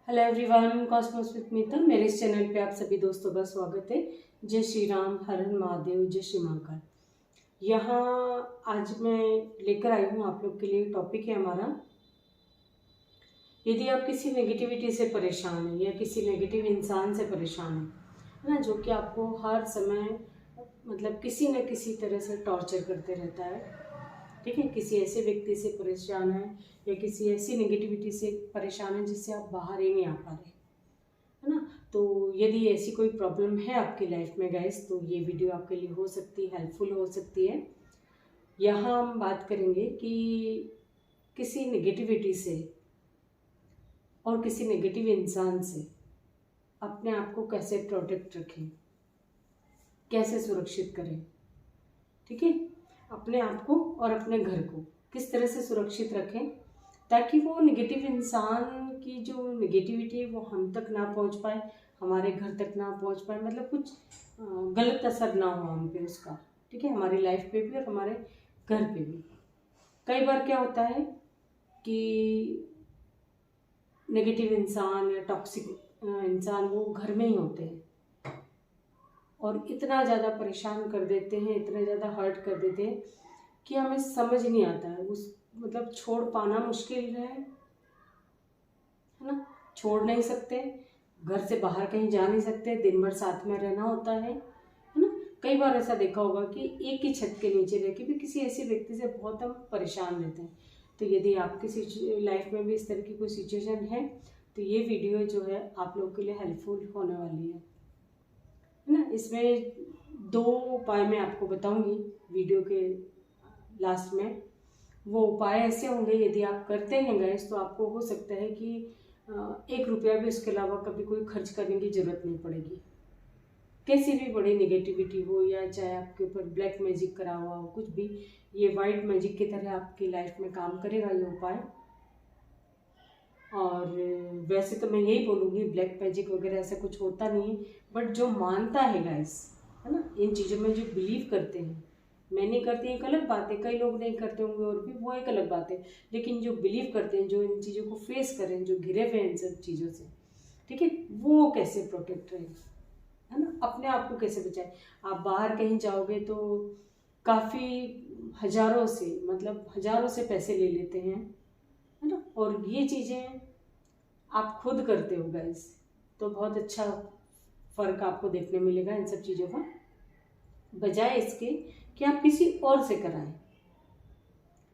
Hello everyone, Cosmos with Mitul. मेरे इस channel पे आप सभी दोस्तों का स्वागत है। जय श्री राम, हर हर महादेव, जय श्री महाकाल। यहाँ आज मैं लेकर आई हूँ आप लोग के लिए टॉपिक है हमारा, यदि आप किसी नेगेटिविटी से परेशान हैं या किसी नेगेटिव इंसान से परेशान हैं, है ना, जो कि आपको हर समय मतलब किसी न किसी तरह से टॉर्चर करते रहता है, ठीक है। किसी ऐसे व्यक्ति से परेशान है या किसी ऐसी नेगेटिविटी से परेशान है जिससे आप बाहर ही नहीं आ पा रहे, है ना। तो यदि ऐसी कोई प्रॉब्लम है आपकी लाइफ में गाइस, तो ये वीडियो आपके लिए हो सकती है, हेल्पफुल हो सकती है। यहाँ हम बात करेंगे कि किसी नेगेटिविटी से और किसी नेगेटिव इंसान से अपने आप को कैसे प्रोटेक्ट रखें, कैसे सुरक्षित करें, ठीक है। अपने आप को और अपने घर को किस तरह से सुरक्षित रखें ताकि वो नेगेटिव इंसान की जो नेगेटिविटी है वो हम तक ना पहुंच पाए, हमारे घर तक ना पहुंच पाए, मतलब कुछ गलत असर ना हो हम पे उसका, ठीक है, हमारी लाइफ पे भी और हमारे घर पे भी। कई बार क्या होता है कि नेगेटिव इंसान या टॉक्सिक इंसान वो घर में ही होते हैं और इतना ज़्यादा परेशान कर देते हैं, इतना ज़्यादा हर्ट कर देते हैं कि हमें समझ नहीं आता है, उस मतलब छोड़ पाना मुश्किल है ना। छोड़ नहीं सकते, घर से बाहर कहीं जा नहीं सकते, दिन भर साथ में रहना होता है ना। कई बार ऐसा देखा होगा कि एक ही छत के नीचे रह के भी किसी ऐसे व्यक्ति से बहुत हम परेशान रहते हैं। तो यदि आपकी लाइफ में भी इस तरह की कोई सिचुएशन है तो ये वीडियो जो है आप लोगों के लिए हेल्पफुल होने वाली है ना। इसमें 2 उपाय मैं आपको बताऊंगी वीडियो के लास्ट में। वो उपाय ऐसे होंगे, यदि आप करते हैं गाइस तो आपको हो सकता है कि 1 रुपया भी उसके अलावा कभी कोई खर्च करने की ज़रूरत नहीं पड़ेगी। कैसी भी बड़ी नेगेटिविटी हो या चाहे आपके ऊपर ब्लैक मैजिक करा हुआ हो, कुछ भी, ये वाइट मैजिक की तरह आपकी लाइफ में काम करेगा ये उपाय। और वैसे तो मैं यही बोलूँगी, ब्लैक मैजिक वगैरह ऐसा कुछ होता नहीं है, बट जो मानता है गाइस, है ना, इन चीज़ों में जो बिलीव करते हैं, मैं नहीं करती एक अलग बात है, कई लोग नहीं करते होंगे और भी वो एक अलग बात है, लेकिन जो बिलीव करते हैं, जो इन चीज़ों को फेस करें, जो घिरे हुए हैं इन सब चीज़ों से, ठीक है, वो कैसे प्रोटेक्ट रहे, है ना, अपने आप को कैसे बचाए। आप बाहर कहीं जाओगे तो काफ़ी हज़ारों से पैसे ले लेते हैं, है ना, और ये चीज़ें आप खुद करते हो गाइस तो बहुत अच्छा फ़र्क आपको देखने मिलेगा इन सब चीज़ों का, बजाय इसके कि आप किसी और से कराएं,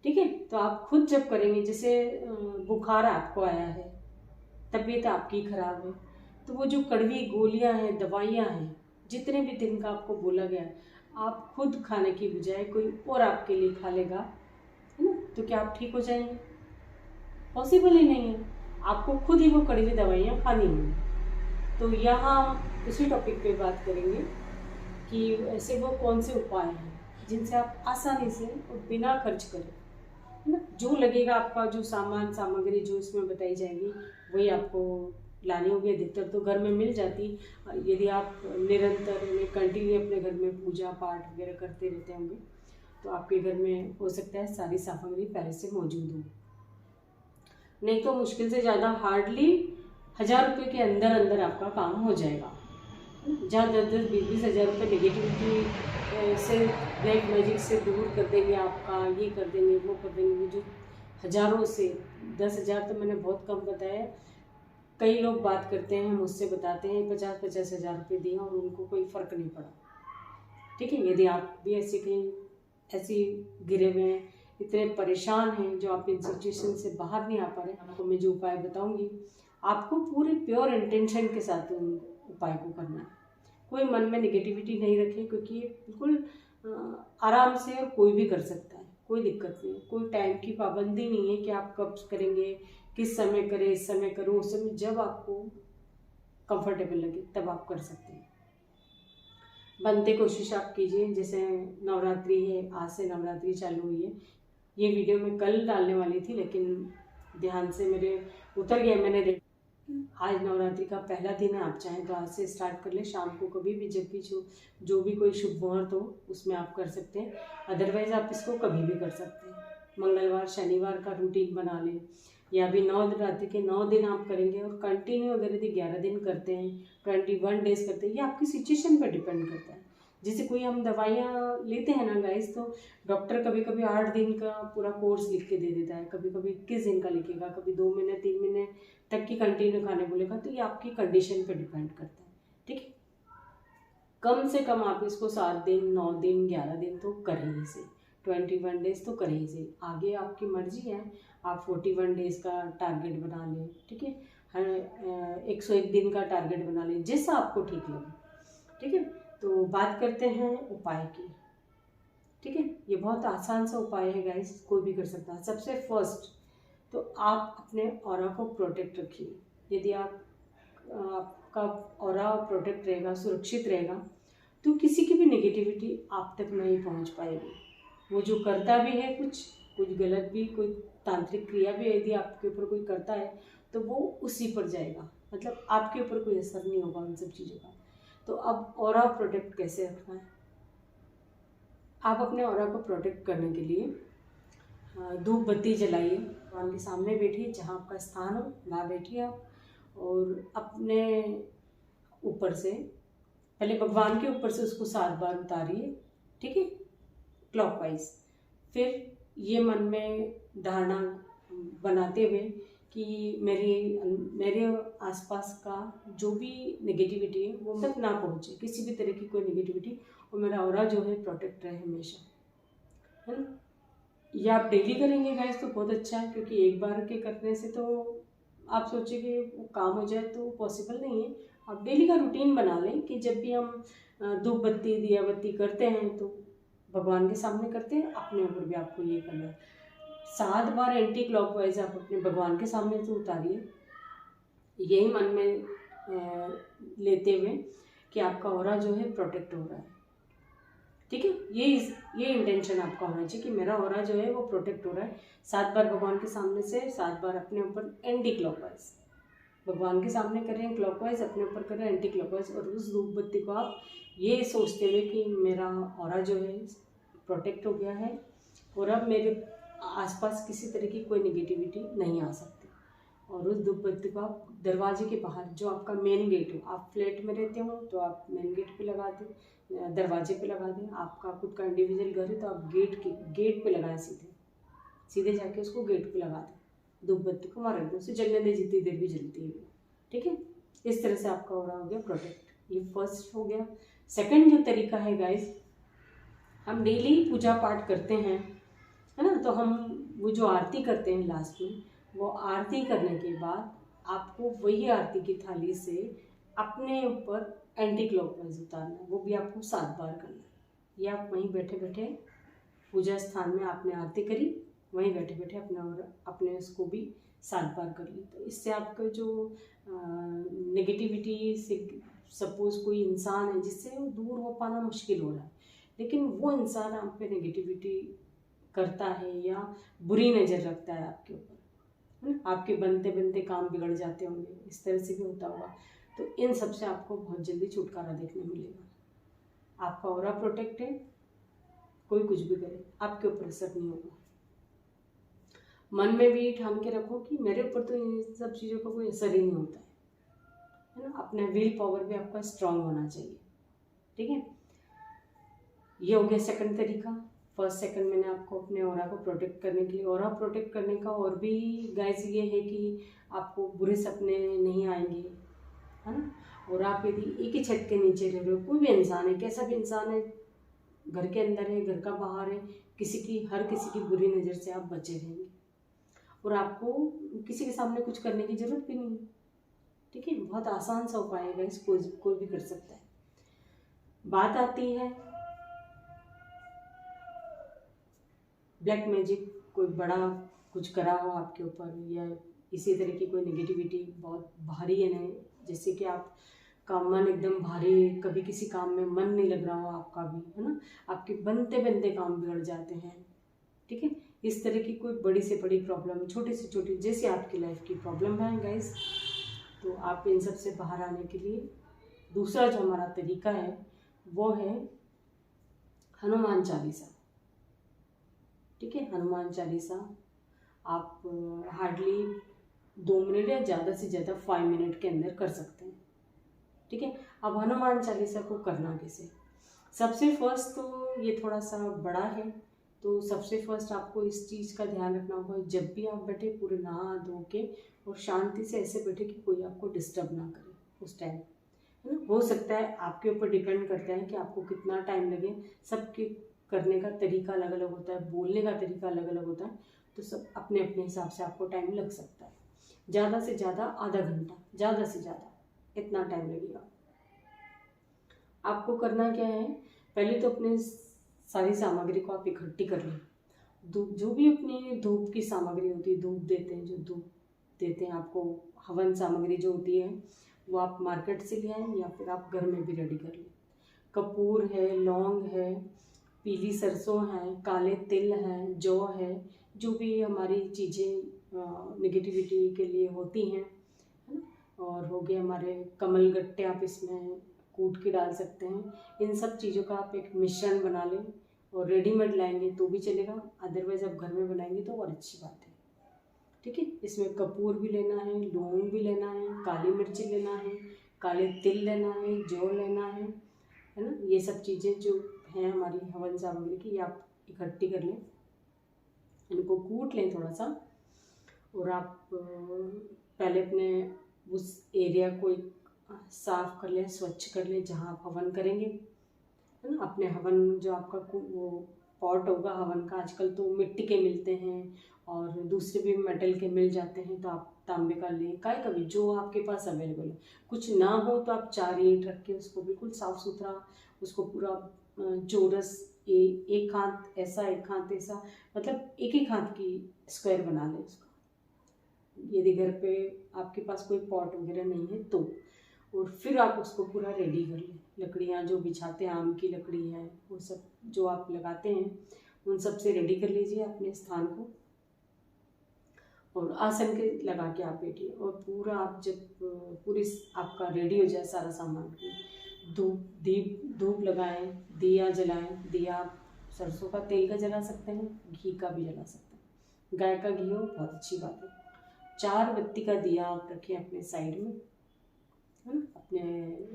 ठीक है। तो आप खुद जब करेंगे, जैसे बुखार आपको आया है, तबीयत आपकी ख़राब है, तो वो जो कड़वी गोलियां हैं, दवाइयां हैं, जितने भी दिन का आपको बोला गया है, आप खुद खाने की बजाय कोई और आपके लिए खा लेगा, है ना, तो क्या आप ठीक हो जाएंगे? पॉसिबल ही नहीं है, आपको खुद ही वो कड़वी दवाइयाँ खानी होंगी। तो यहाँ उसी टॉपिक पे बात करेंगे कि ऐसे वो कौन से उपाय हैं जिनसे आप आसानी से और बिना खर्च करें, है ना, जो लगेगा आपका जो सामग्री जो इसमें बताई जाएगी वही आपको लानी होगी। अधिकतर तो घर में मिल जाती, यदि आप निरंतर में कंटिन्यू अपने घर में पूजा पाठ वगैरह करते रहते होंगे तो आपके घर में हो सकता है सारी सामग्री पहले से मौजूद हो, नहीं तो मुश्किल से ज़्यादा हार्डली 1000 रुपये के अंदर अंदर आपका काम हो जाएगा। जहाँ 10-10, 20-20 हज़ार रुपये नेगेटिविटी से, ब्लैक मैजिक से दूर कर देंगे आपका, ये कर देंगे वो कर देंगे, जो हज़ारों से 10,000 तो मैंने बहुत कम बताया। कई लोग बात करते हैं, मुझसे बताते हैं 50-50 हज़ार रुपये दिए और उनको कोई फ़र्क नहीं पड़ा, ठीक है। यदि आप भी ऐसे कहीं ऐसी गिरे हुए हैं, इतने परेशान हैं, जो आप इन सिचुएशन से बाहर नहीं आ पा रहे, आपको मैं जो उपाय बताऊंगी आपको पूरे प्योर इंटेंशन के साथ उन उपाय को करना है। कोई मन में नेगेटिविटी नहीं रखें, क्योंकि ये बिल्कुल आराम से कोई भी कर सकता है, कोई दिक्कत नहीं है, कोई टाइम की पाबंदी नहीं है कि आप कब करेंगे, किस समय करें, इस समय करो, उस समय, जब आपको कंफर्टेबल लगे तब आप कर सकते हैं। बनते कोशिश आप कीजिए। जैसे नवरात्रि है, आज से नवरात्रि चालू हुई है, ये वीडियो मैं कल डालने वाली थी लेकिन ध्यान से मेरे उतर गया, मैंने देखा आज नवरात्रि का पहला दिन है। आप चाहें तो आज से स्टार्ट कर ले, शाम को कभी भी, जब भी जो भी कोई शुभ मुहूर्त हो उसमें आप कर सकते हैं। अदरवाइज़ आप इसको कभी भी कर सकते हैं, मंगलवार शनिवार का रूटीन बना लें या भी 9 रात्रि के 9 दिन आप करेंगे और कंटिन्यू अगर यदि 11 दिन करते हैं, 21 डेज करते हैं, ये आपकी सिचुएशन पर डिपेंड करता है। जैसे कोई हम दवाइयाँ लेते हैं ना गाइस, तो डॉक्टर कभी कभी 8 दिन का पूरा कोर्स लिख के दे देता है, कभी कभी 21 दिन का लिखेगा, कभी 2 महीने 3 महीने तक की कंटिन्यू खाने बोलेगा। तो ये आपकी कंडीशन पे डिपेंड करता है, ठीक है। कम से कम आप इसको 7 दिन 9 दिन 11 दिन तो करें ही से, 21 डेज तो करें ही से। आगे आपकी मर्जी है, आप 41 डेज का टारगेट बना लें, ठीक है, हर 101 दिन का टारगेट बना लें, जैसा आपको ठीक लगे, ठीक है। तो बात करते हैं उपाय की, ठीक है। ये बहुत आसान सा उपाय है गाइस, कोई भी कर सकता है। सबसे फर्स्ट तो आप अपने ऑरा को प्रोटेक्ट रखिए। यदि आपका ऑरा प्रोटेक्ट रहेगा, सुरक्षित रहेगा, तो किसी की भी नेगेटिविटी आप तक नहीं पहुंच पाएगी। वो जो करता भी है कुछ गलत भी, कोई तांत्रिक क्रिया भी यदि आपके ऊपर कोई करता है तो वो उसी पर जाएगा, मतलब आपके ऊपर कोई असर नहीं होगा उन सब चीज़ों का। तो अब ऑरा प्रोटेक्ट कैसे रखना है? आप अपने ऑरा को प्रोटेक्ट करने के लिए धूप बत्ती जलाइए, भगवान के सामने बैठिए, जहाँ आपका स्थान हो वहाँ बैठिए आप, और अपने ऊपर से पहले भगवान के ऊपर से उसको 7 बार उतारिए, ठीक है, क्लॉकवाइज। फिर ये मन में धारणा बनाते हुए कि मेरे आसपास का जो भी नेगेटिविटी है वो तक ना पहुँचे, किसी भी तरह की कोई नेगेटिविटी, और मेरा ऑरा जो है प्रोटेक्ट रहे हमेशा, है ना। ये आप डेली करेंगे गाइस तो बहुत अच्छा है, क्योंकि एक बार के करने से तो आप सोचेंगे वो काम हो जाए तो पॉसिबल नहीं है। आप डेली का रूटीन बना लें कि जब भी हम धूप बत्ती दिया बत्ती करते हैं तो भगवान के सामने करते हैं, अपने ऊपर भी आपको ये करना है। 7 बार एंटी क्लॉकवाइज आप अपने भगवान के सामने से उतारिए, यही मन में लेते हुए कि आपका ऑरा जो है प्रोटेक्ट हो रहा है, ठीक है। ये इंटेंशन आपका होना चाहिए कि मेरा ऑरा जो है वो प्रोटेक्ट हो रहा है। 7 बार भगवान के सामने से, 7 बार अपने ऊपर एंटी क्लॉकवाइज, भगवान के सामने कर रहे हैं क्लॉकवाइज, अपने ऊपर कर रहे हैं एंटी क्लॉकवाइज, और उस धूप बत्ती को आप ये सोचते हुए कि मेरा ऑरा जो है प्रोटेक्ट हो गया है और अब मेरे आसपास किसी तरह की कोई नेगेटिविटी नहीं आ सकती। और उस धूप बत्ती को आप दरवाजे के बाहर, जो आपका मेन गेट हो, आप फ्लैट में रहते हो तो आप मेन गेट पे लगा दें, दरवाजे पे लगा दें। आपका खुद का इंडिविजुअल घर है तो आप गेट पे लगाएं, सीधे जाके उसको गेट पे लगा दें, धूप बत्ती को वहाँ रख दें, उसे जलने दें जितनी देर भी जलती है, ठीक है। इस तरह से आपका ऑरा हो गया प्रोटेक्ट। ये फर्स्ट हो गया। सेकंड जो तरीका है गाइस, हम डेली पूजा पाठ करते हैं, है ना, तो हम वो जो आरती करते हैं लास्ट में, वो आरती करने के बाद आपको वही आरती की थाली से अपने ऊपर एंटी क्लॉकवाइज उतारना है, वो भी आपको 7 बार करना है। ये आप वहीं बैठे बैठे पूजा स्थान में आपने आरती करी, वहीं बैठे बैठे अपने उसको भी 7 बार कर ली। तो इससे आपका जो नेगेटिविटी से, सपोज कोई इंसान है जिससे वो दूर हो पाना मुश्किल हो रहा है, लेकिन वो इंसान आप पे नेगेटिविटी करता है या बुरी नज़र रखता है आपके ऊपर, है ना, आपके बनते बनते काम बिगड़ जाते होंगे, इस तरह से भी होता होगा, तो इन सब से आपको बहुत जल्दी छुटकारा देखने मिलेगा। आपका ऑरा प्रोटेक्ट है, कोई कुछ भी करे आपके ऊपर असर नहीं होगा। मन में भी ठान के रखो कि मेरे ऊपर तो इन सब चीज़ों का कोई असर ही नहीं होता है ना। अपना विल पावर भी आपका स्ट्रांग होना चाहिए, ठीक है। ये हो गया सेकंड तरीका। फर्स्ट सेकंड मैंने आपको अपने ऑरा को प्रोटेक्ट करने के लिए, ऑरा प्रोटेक्ट करने का और भी गाइस ये है कि आपको बुरे सपने नहीं आएंगे, है ना। और आप यदि एक ही छत के नीचे रह रहे हो, कोई भी इंसान है, कैसा भी इंसान है, घर के अंदर है, घर का बाहर है, हर किसी की बुरी नज़र से आप बचे रहेंगे और आपको किसी के सामने कुछ करने की ज़रूरत भी नहीं है, ठीक है। बहुत आसान सा उपाय है गाइस, कोई भी कर सकता है। बात आती है ब्लैक मैजिक, कोई बड़ा कुछ करा हो आपके ऊपर या इसी तरह की कोई नेगेटिविटी बहुत भारी है ना, जैसे कि आपका मन एकदम भारी, कभी किसी काम में मन नहीं लग रहा हो आपका भी, है ना, आपके बनते बनते काम बिगड़ जाते हैं, ठीक है। इस तरह की कोई बड़ी से बड़ी प्रॉब्लम, छोटी से छोटी, जैसे आपकी लाइफ की प्रॉब्लम है गाइस, तो आप इन सब से बाहर आने के लिए दूसरा जो हमारा तरीका है वो है हनुमान चालीसा, ठीक है। हनुमान चालीसा आप हार्डली 2 मिनट या ज़्यादा से ज़्यादा 5 मिनट के अंदर कर सकते हैं। ठीक है। अब हनुमान चालीसा को करना कैसे? सबसे फर्स्ट तो ये थोड़ा सा बड़ा है, तो सबसे फर्स्ट आपको इस चीज़ का ध्यान रखना होगा, जब भी आप बैठे पूरे नहा धो के और शांति से ऐसे बैठे कि कोई आपको डिस्टर्ब ना करे उस टाइम, है ना। हो सकता है, आपके ऊपर डिपेंड करता है कि आपको कितना टाइम लगे। सबके करने का तरीका अलग अलग होता है, बोलने का तरीका अलग अलग होता है, तो सब अपने अपने हिसाब से आपको टाइम लग सकता है। ज़्यादा से ज़्यादा आधा घंटा, ज़्यादा से ज़्यादा इतना टाइम लगेगा। आपको करना क्या है, पहले तो अपने सारी सामग्री को आप इकट्ठी कर लें। धूप, जो भी अपनी धूप की सामग्री होती है, धूप देते हैं, जो धूप देते हैं आपको, हवन सामग्री जो होती है वो आप मार्केट से ले आएँ या फिर आप घर में भी रेडी कर लें। कपूर है, लौंग है, पीली सरसों है, काले तिल हैं, जौ है, जो भी हमारी चीज़ें नेगेटिविटी के लिए होती हैं, है ना। और हो गए हमारे कमल गट्टे, आप इसमें कूट के डाल सकते हैं। इन सब चीज़ों का आप एक मिश्रण बना लें, और रेडीमेड लाएंगे तो भी चलेगा, अदरवाइज़ आप घर में बनाएंगे तो और अच्छी बात है। ठीक है। इसमें कपूर भी लेना है, लौंग भी लेना है, काली मिर्ची लेना है, काले तिल लेना है, जौ लेना है ना। ये सब चीज़ें जो हैं हमारी हवन सामग्री की, ये आप इकट्ठी कर लें, इनको कूट लें थोड़ा सा। और आप पहले अपने उस एरिया को साफ कर लें, स्वच्छ कर लें जहाँ आप हवन करेंगे, है ना। अपने हवन जो आपका वो पॉट होगा हवन का, आजकल तो मिट्टी के मिलते हैं और दूसरे भी मेटल के मिल जाते हैं, तो आप तांबे का लें, काय का भी, जो आपके पास अवेलेबल है। कुछ ना हो तो आप 4 ईंट रख के उसको बिल्कुल साफ़ सुथरा, उसको पूरा चौरस, एक हाथ ऐसा एक हाथ ऐसा, मतलब एक एक हाथ की स्क्वायर बना लें उसका, यदि घर पे आपके पास कोई पॉट वगैरह नहीं है तो। और फिर आप उसको पूरा रेडी कर लें। लकड़ियाँ जो बिछाते हैं, आम की लकड़ी है, वो सब जो आप लगाते हैं उन सब से रेडी कर लीजिए अपने स्थान को, और आसन के लगा के आप बैठिए। और पूरा आप जब पूरी आपका रेडी हो जाए सारा सामान, धूप लगाएं, दिया जलाएं। दिया आप सरसों का तेल का जला सकते हैं, घी का भी जला सकते हैं, गाय का घी हो बहुत अच्छी बात है। 4 बत्ती का दिया आप रखें अपने साइड में, है ना, अपने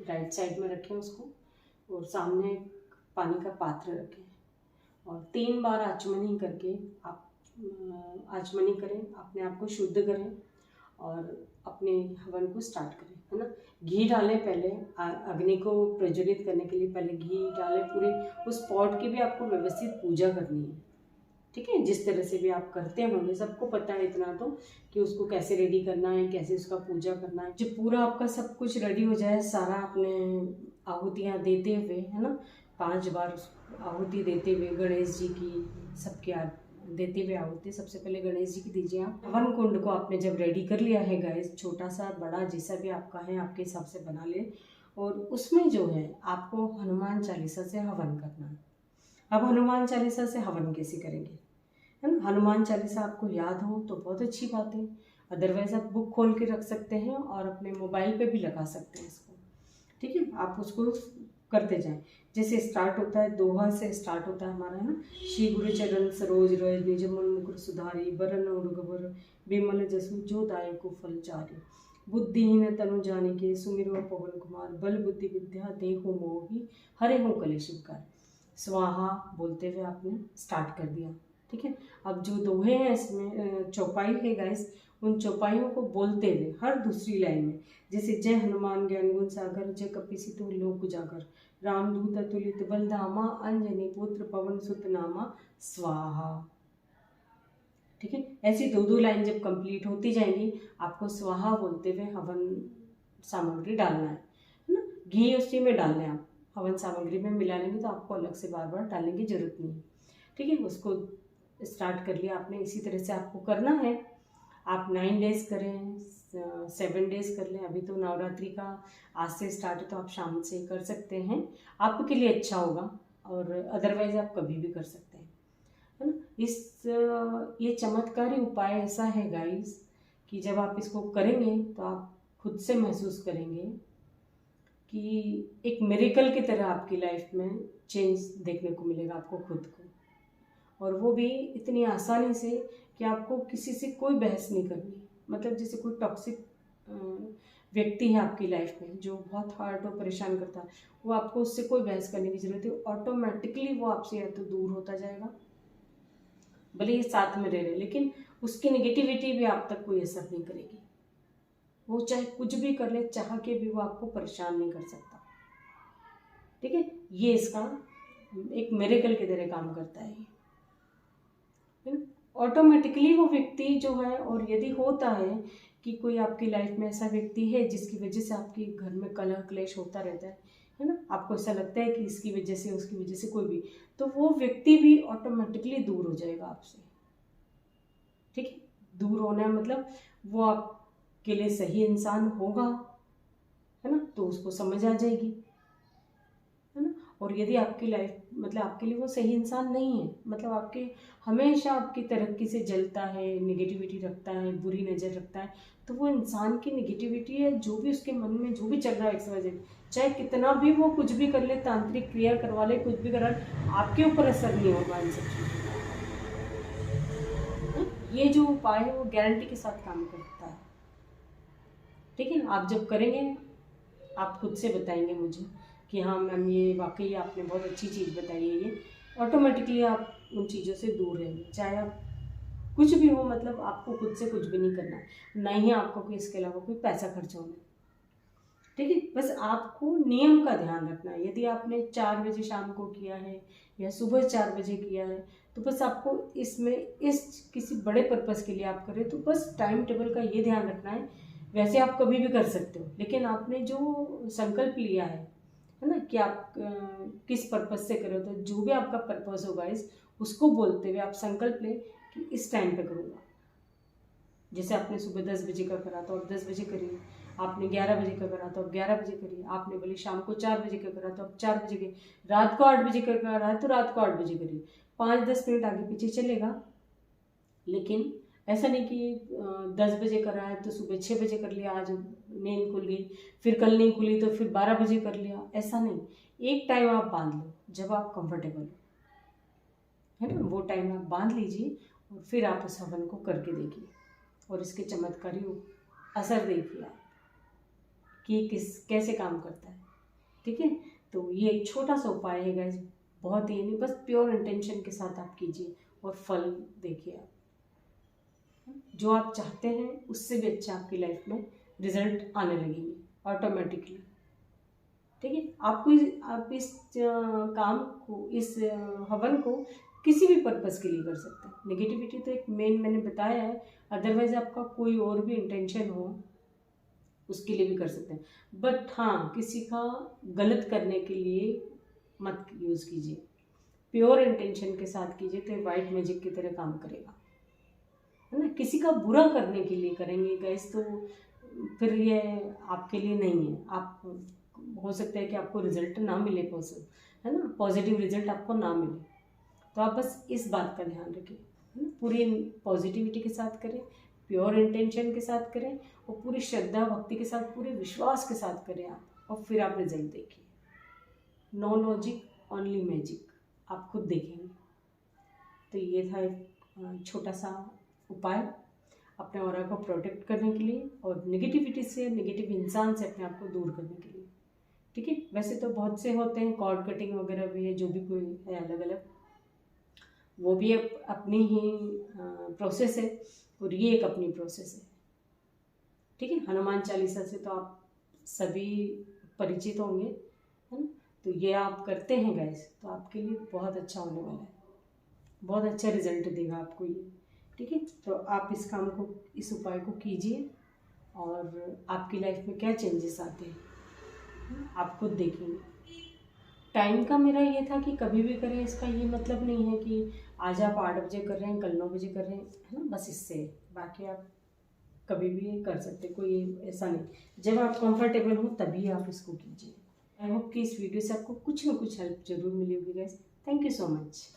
राइट साइड में रखें उसको, और सामने पानी का पात्र रखें, और 3 बार आचमनी करके आप आचमनी करें, अपने आप को शुद्ध करें और अपने हवन को स्टार्ट करें, है ना। घी डालें पहले, अग्नि को प्रज्वलित करने के लिए पहले घी डालें। पूरे उस पॉट की भी आपको व्यवस्थित पूजा करनी है। ठीक है। जिस तरह से भी आप करते होंगे, सबको पता है इतना तो, कि उसको कैसे रेडी करना है, कैसे उसका पूजा करना है। जब पूरा आपका सब कुछ रेडी हो जाए, सारा अपने आहुतियाँ देते हुए, है ना, 5 बार आहुति देते हुए, गणेश जी की सबके देते हुए आहुति, सबसे पहले गणेश जी की दीजिए आप। हवन कुंड को आपने जब रेडी कर लिया है गैस, छोटा सा बड़ा जैसा भी आपका है आपके हिसाब से बना ले, और उसमें जो है आपको हनुमान चालीसा से हवन करना है। अब हनुमान चालीसा से हवन कैसे करेंगे, है ना। हनुमान चालीसा आपको याद हो तो बहुत अच्छी बात है, अदरवाइज आप बुक खोल के रख सकते हैं और अपने मोबाइल पे भी लगा सकते हैं इसको। ठीक है। आप उसको करते जाएं। जैसे स्टार्ट होता है, दोहा से स्टार्ट होता है हमारा, है ना। श्री गुरु चरण सरोज रज निज मन मुकुर सुधारी, बरन मृगवर बिमल जसु जो दायको फल चारी, बुद्धिहीन तनु जानिके सुमिरो पवन कुमार, बल बुद्धि विद्या देहु मोहि हरे हो कलेश विकार। स्वाहा बोलते हुए आपने स्टार्ट कर दिया। ठीक है। अब जो दोहे हैं इसमें चौपाई है गाइस, उन चौपाइयों को बोलते हुए हर दूसरी लाइन में, जैसे जय हनुमान ज्ञान गुण सागर, जय कपीसितु लोक उजागर, रामदूत अतुलित बल धामा, अंजनी पुत्र पवन सुत नामा, स्वाहा। ठीक है। ऐसी 2-2 लाइन जब कंप्लीट होती जाएंगी, आपको स्वाहा बोलते हुए हवन सामग्री डालना है ना। घी उसी में डालना है, आप हवन सामग्री में मिला लेंगे तो आपको अलग से बार बार डालने की जरूरत नहीं है। ठीक है। उसको स्टार्ट कर लिया आपने, इसी तरह से आपको करना है। आप 9 डेज करें, 7 डेज कर लें। अभी तो नवरात्रि का आज से स्टार्ट है, तो आप शाम से कर सकते हैं, आपके लिए अच्छा होगा, और अदरवाइज आप कभी भी कर सकते हैं, है ना। ये चमत्कारी उपाय ऐसा है गाइस, कि जब आप इसको करेंगे तो आप खुद से महसूस करेंगे कि एक मिरेकल की तरह आपकी लाइफ में चेंज देखने को मिलेगा आपको खुद को। और वो भी इतनी आसानी से कि आपको किसी से कोई बहस नहीं करनी। मतलब जैसे कोई टॉक्सिक व्यक्ति है आपकी लाइफ में जो बहुत हार्ट और परेशान करता है, वो आपको उससे कोई बहस करने की जरूरत है, ऑटोमेटिकली वो आपसे या तो दूर होता जाएगा, भले ही साथ में रह रहे, लेकिन उसकी नेगेटिविटी भी आप तक कोई असर नहीं करेगी। वो चाहे कुछ भी कर ले, चाह के भी वो आपको परेशान नहीं कर सकता। ठीक है, ये इसका एक मिरेकल की तरह काम करता है। ऑटोमेटिकली वो व्यक्ति जो है, और यदि होता है कि कोई आपकी लाइफ में ऐसा व्यक्ति है जिसकी वजह से आपके घर में कलह क्लेश होता रहता है ना, आपको ऐसा लगता है कि इसकी वजह से उसकी वजह से कोई भी, तो वो व्यक्ति भी ऑटोमेटिकली दूर हो जाएगा आपसे। ठीक है, दूर होना है मतलब वो आपके लिए सही इंसान होगा, है ना, तो उसको समझ आ जाएगी, है ना। और यदि आपकी लाइफ मतलब आपके लिए वो सही इंसान नहीं है, मतलब आपके हमेशा आपकी तरक्की से जलता है, नेगेटिविटी रखता है, बुरी नज़र रखता है, तो वो इंसान की नेगेटिविटी है, जो भी उसके मन में जो भी चल रहा है XYZ, चाहे कितना भी वो कुछ भी कर ले, तांत्रिक क्रिया करवा ले, कुछ भी करा, आपके ऊपर असर नहीं होगा इन सब चीज़ों का। ये जो उपाय है वो गारंटी के साथ काम करता है। ठीक है, आप जब करेंगे आप खुद से बताएंगे मुझे कि हाँ मैम ये वाकई आपने बहुत अच्छी चीज़ बताई है, ये ऑटोमेटिकली आप उन चीज़ों से दूर रहेंगे। चाहे आप कुछ भी हो, मतलब आपको खुद से कुछ भी नहीं करना है, ना ही आपको कोई इसके अलावा कोई पैसा खर्च होना है। ठीक है, बस आपको नियम का ध्यान रखना है। यदि आपने 4 बजे शाम को किया है या सुबह 4 बजे किया है, तो बस आपको इसमें इस किसी बड़े पर्पज़ के लिए आप करें, तो बस टाइम टेबल का ये ध्यान रखना है। वैसे आप कभी भी कर सकते हो, लेकिन आपने जो संकल्प लिया है ना कि आप किस पर्पज़ से करो, तो जो भी आपका पर्पज़ होगा उसको बोलते हुए आप संकल्प लें कि इस टाइम पे करूँगा। जैसे आपने सुबह 10 बजे का करा तो आप 10 बजे करिए, आपने 11 बजे का करा तो आप 11 बजे करिए, आपने बोले शाम को 4 बजे का करा तो आप 4 बजे करिए, रात को 8 बजे का करा है तो रात को 8 बजे करिए। 5-10 मिनट आगे पीछे चलेगा, लेकिन ऐसा नहीं कि 10 बजे करा है तो सुबह 6 बजे कर लिया, आज नींद खुल गई, फिर कल नहीं खुली तो फिर 12 बजे कर लिया, ऐसा नहीं। एक टाइम आप बांध लो जब आप कंफर्टेबल हो, है ना, वो टाइम आप बांध लीजिए और फिर आप उस हवन को करके देखिए और इसके चमत्कारी असर देखिए आप कि कैसे काम करता है। ठीक है, तो ये एक छोटा सा उपाय है गाइस, बहुत ही नहीं, बस प्योर इंटेंशन के साथ आप कीजिए और फल देखिए आप जो आप चाहते हैं उससे भी अच्छा आपकी लाइफ में रिजल्ट आने लगेंगे ऑटोमेटिकली। ठीक है, आप इस काम को, इस हवन को किसी भी पर्पज़ के लिए कर सकते हैं। नेगेटिविटी तो एक मेन मैंने बताया है, अदरवाइज आपका कोई और भी इंटेंशन हो उसके लिए भी कर सकते हैं, बट हाँ किसी का गलत करने के लिए मत यूज़ कीजिए, प्योर इंटेंशन के साथ कीजिए तो वाइट मैजिक की तरह काम करेगा, है ना। किसी का बुरा करने के लिए करेंगे गाइस तो फिर ये आपके लिए नहीं है। आप हो सकता है कि आपको रिजल्ट ना मिले है ना, पॉजिटिव रिजल्ट आपको ना मिले, तो आप बस इस बात का ध्यान रखें, है ना, पूरी पॉजिटिविटी के साथ करें, प्योर इंटेंशन के साथ करें और पूरी श्रद्धा भक्ति के साथ, पूरे विश्वास के साथ करें आप, और फिर आप रिजल्ट देखिए। नो लॉजिक ओनली मैजिक, आप खुद देखेंगे। तो ये था एक छोटा सा उपाय अपने ऑरा को प्रोटेक्ट करने के लिए और नेगेटिविटी से, नेगेटिव इंसान से अपने आप को दूर करने के लिए। ठीक है, वैसे तो बहुत से होते हैं, कॉर्ड कटिंग वगैरह भी है, जो भी कोई है अलग अलग, वो भी अपनी ही प्रोसेस है और ये एक अपनी प्रोसेस है। ठीक है, हनुमान चालीसा से तो आप सभी परिचित होंगे, है ना, तो ये आप करते हैं गाइस तो आपके लिए बहुत अच्छा होने वाला है, बहुत अच्छा रिजल्ट देगा आपको ये। ठीक है, तो आप इस काम को, इस उपाय को कीजिए और आपकी लाइफ में क्या चेंजेस आते हैं आप खुद देखेंगे। टाइम का मेरा ये था कि कभी भी करें, इसका ये मतलब नहीं है कि आज आप 8 बजे कर रहे हैं कल 9 बजे कर रहे हैं, है ना, बस इससे बाकी आप कभी भी कर सकते, कोई ऐसा नहीं। जब आप कंफर्टेबल हो तभी आप इसको कीजिए। आई होप कि इस वीडियो से आपको कुछ ना कुछ हेल्प जरूर मिली होगी guys. Thank you so much.